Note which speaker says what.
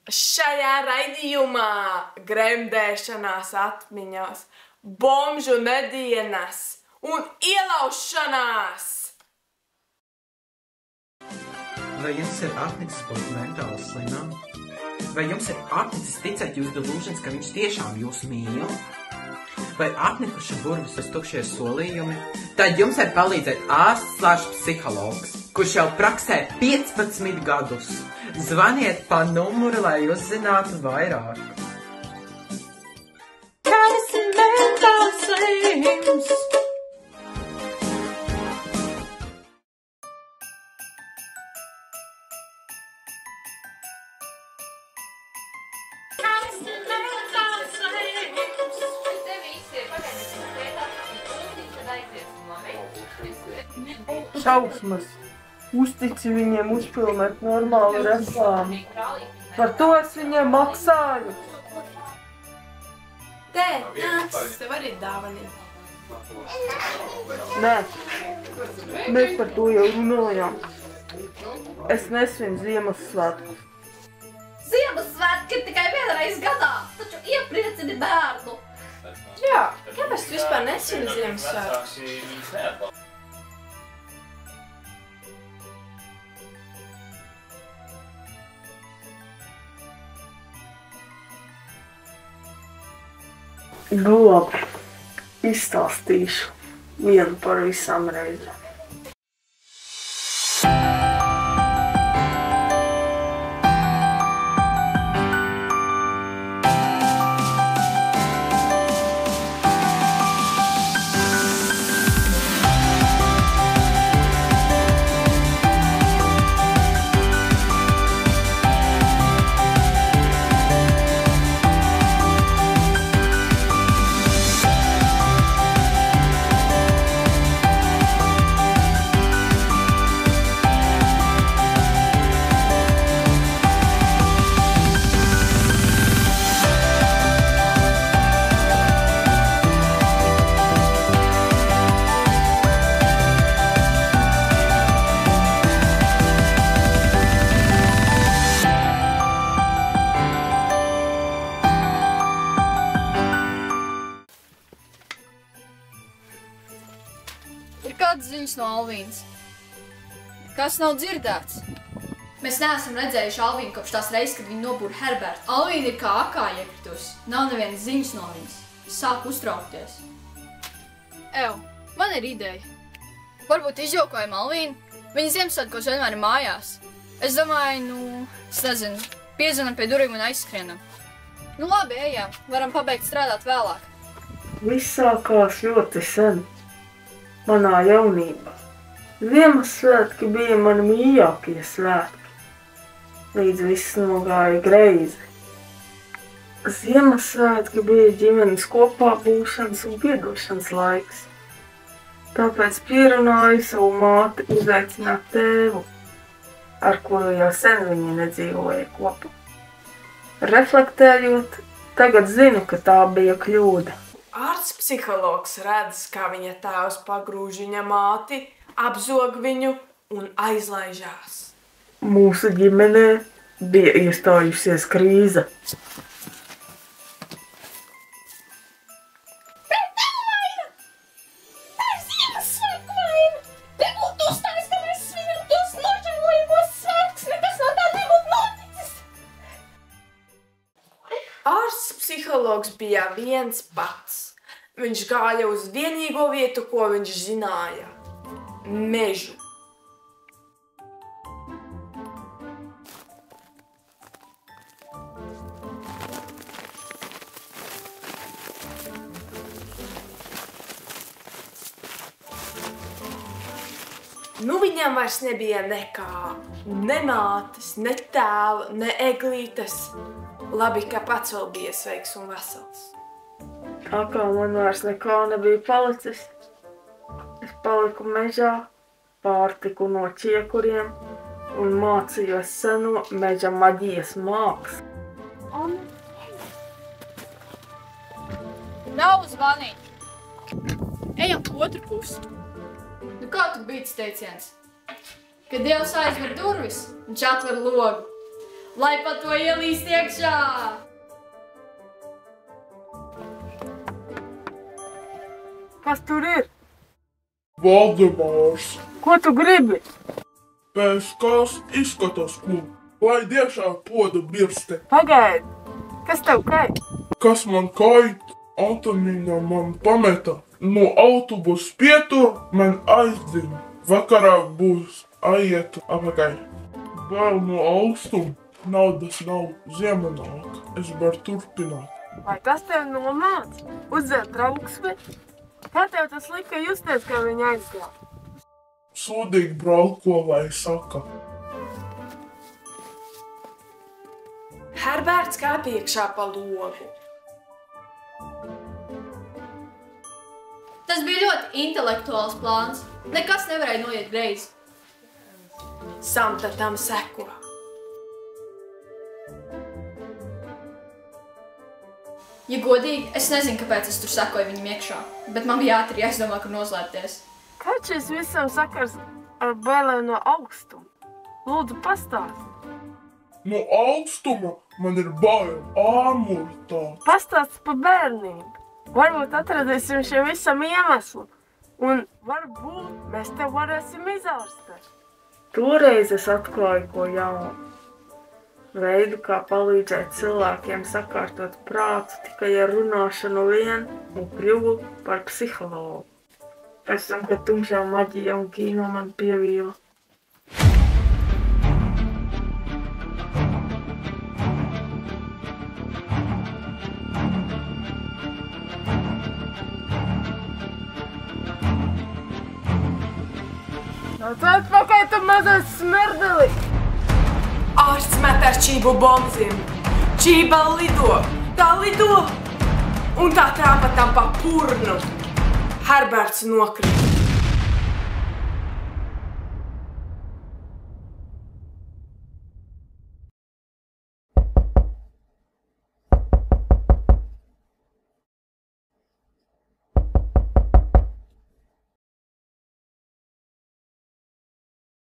Speaker 1: Šajā raidījumā gremdēšanās atmiņās, bomžu nedienas un ielaušanās.
Speaker 2: Vai jums ir atmicis būt mentāli slimam? Vai jums ir atmicis ticēt jūs delusions, ka viņš tiešām jūs mīl? Vai apnikuši burvis uz tukšie solījumi? Tad jums var palīdzēt ārsts/psihologs, kurš jau praksē 15 gadus. Zvaniet pa numuru, lai uzzinātu vairāk. Kādas ir mentāls slims?
Speaker 3: Šausmas. Uztici viņiem uzpilnēt normālu reklāmu. Par to es viņiem maksāju.
Speaker 1: Tēt, nāc, tev arī dāvani.
Speaker 3: Nē, mēs par to jau runājām. Es nesvinu Ziemassvētku.
Speaker 4: Ziemassvētki ir tikai vienreiz gadā, taču iepriecini bērnu.
Speaker 1: Jā, kāpēc tu vispār nesvini Ziemassvētkus?
Speaker 3: Labi, izstāstīšu vienu par visām reizēm.
Speaker 4: Ir kādas ziņas no Alvīnas. Kas nav dzirdēts? Mēs neesam redzējuši Alvīnu kopš tās reizes, kad viņa nobūra Herbertu. Alvīna ir kā akā iekritusi. Nav nevienas ziņas no viņas. Es sāku uztraukties. Ev, man ir ideja. Varbūt izjokojam Alvīnu. Viņa Ziemassvētkos vienmēr ir mājās. Es domāju, es nezinu, piezvanam pie durvīm un aizskrienam. Labi, ejam. Varam pabeigt strādāt vēlāk.
Speaker 3: Viss sākās ļoti sen. Manā jaunībā. Ziemassvētki bija mani mīļākie svētki, līdz viss nogāja greizi. Ziemassvētki bija ģimenes kopā būšanas un piedošanas laiks. Tāpēc pierunāju savu māti uzaicināt tēvu, ar kuru jau sen viņi nedzīvoja kopā. Reflektējot, tagad zinu, ka tā bija kļūda.
Speaker 1: Ārsts psihologs redz, kā viņa tēvs pagrūž viņa māti, apzog viņu un aizlaižās.
Speaker 3: Mūsu ģimenē bija iestājusies krīze.
Speaker 1: Ārsts psihologs bija viens pats. Viņš gāja uz vienīgo vietu, ko viņš zināja – mežu. Viņam vairs nebija nekā, ne mātes, ne tēva, ne eglītes. Labi, ka pats vēl bija sveiks un vesels.
Speaker 3: Tā kā man vairs nekā nebija palicis, es paliku mežā, pārtiku no čiekuriem un mācījos seno meža maģijas mākslu.
Speaker 4: Nav zvanīt. Ejam otru pusi. Kā tu bīts teiciens? Kad Dievs aizver durvis, viņš atver logu. lai pa to ielīst iekšā!
Speaker 3: Kas tur ir?
Speaker 5: Valdemārs,
Speaker 3: Ko tu gribi?
Speaker 5: pēc kas izskatās, ko lai iekšā poda birste.
Speaker 3: Pagaidi! Kas tev kait?
Speaker 5: Kas man kait, Antonīna man pameta. No autobusa pietur man aizdzina. Vakarā būs aiet apakaļ. Vēl no augstuma naudas nav, ziema nāk. Es varu turpināt.
Speaker 3: Vai tas tev nomāc? Uzdzer trauksmi? Kā tev tas lika justies, ka viņa aizgāja?
Speaker 5: Sūdīgi brāl, ko lai saka.
Speaker 1: Herberts kāp iekšā pa logu.
Speaker 4: Tas bija ļoti intelektuāls plāns. Nekas nevarēja noiet greizi.
Speaker 1: Samta tam seko.
Speaker 4: Ja godīgi, es nezinu, kāpēc es tur sekoju viņam iekšā, bet man bija ātri jāizdomā, kur noslēpties.
Speaker 3: Kāds šis visam sakars ar bailēm no augstuma? Lūdzu, pastāst.
Speaker 5: No augstuma man ir bail, ārmurtā.
Speaker 3: Pastāst pa bērnību. Varbūt atradīsim šiem visam iemeslu. Un varbūt mēs tev varēsim izārstēt. Toreiz es atklāju ko jaunu. Veidu, kā palīdzēt cilvēkiem sakārtot prātu tikai ar runāšanu vien un kļuvu par psihologu. Pēc tam, kad tumšā maģija un kino man pievīla. Nāc atpakaļ, tu mazais smerdeli!
Speaker 1: Ārsts met ar Čību bombziem. Čība lido, tā lido, un tā trāpa tam pa purnu. Herberts nokrīt.